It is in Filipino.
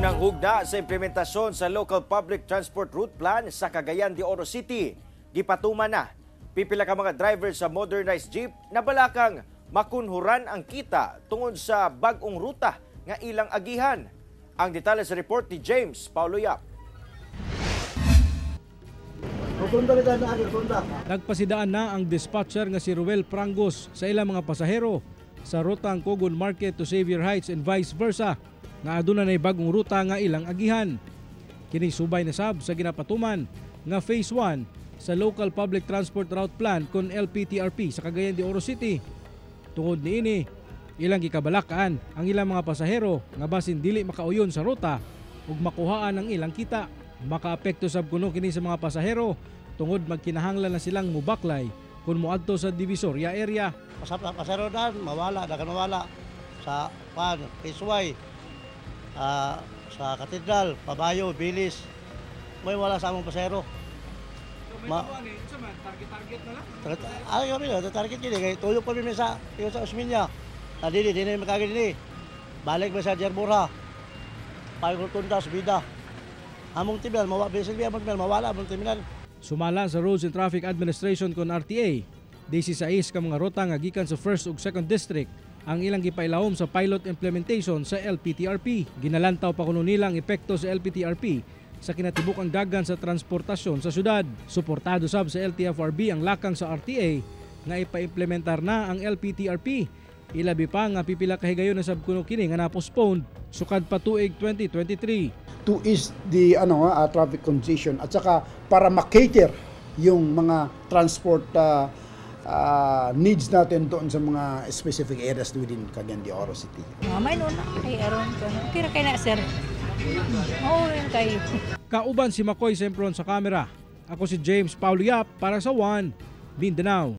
Unang hugda sa implementasyon sa Local Public Transport Route Plan sa Cagayan de Oro City. Gipatuman na. Pipila ka mga driver sa modernized jeep na balakang makunhuran ang kita tungod sa bag-ong ruta nga ilang agihan. Ang detalye sa report ni James Paulo Yap. Nagpasidaan na ang dispatcher nga si Ruel Prangos sa ilang mga pasahero sa rutang Cogon Market to Xavier Heights and vice versa nga aduna nay bagong ruta nga ilang agihan. Kini subay na sab sa ginapatuman nga Phase 1 sa Local Public Transport Route Plan kon LPTRP sa Cagayan de Oro City. Tungod niini, ilang gikabalakan ang ilang mga pasahero nga basin dili makauyon sa ruta ug makuhaan ang ilang kita. Makaapekto sab kuno kini sa mga pasahero tungod magkinahanglan na silang mubaklay kung moadto sa Divisoria area. Pasahero dan mawala sa Phase sa Katedral, Pabayo, Bilis. May wala sa among pasahero. Target na lang? Ayaw target gini. Kaya tulog pa rin sa Osminya. Dili makagin dili. Balik ba sa Jermura. Pagod tundas, bida. Among timbal, mawala among timbal. Sumala sa Roads and Traffic Administration kon RTA, 16 ka mga ruta nga gikan sa 1st ug 2nd District ang ilang gipailawom sa pilot implementation sa LPTRP. Ginalantaw pa kuno nilang epekto sa LPTRP sa kinatibukang dagan sa transportasyon sa syudad. Suportado sab sa LTFRB ang lakang sa RTA nga ipa-implementar na ang LPTRP. Ilabi pa nga pipila ka higayon na sab kuno kini nga na-postpone sukad pa tuig 2023. To ease the traffic congestion at saka para makater yung mga transport needs natin doon sa mga specific areas within Cagayan de Oro City. May nuna kay aron ko. Kira kay na sir. Rin kayo. Kauban si Makoy Sempron sa kamera. Ako si James Paulo Yap para sa One Mindanao.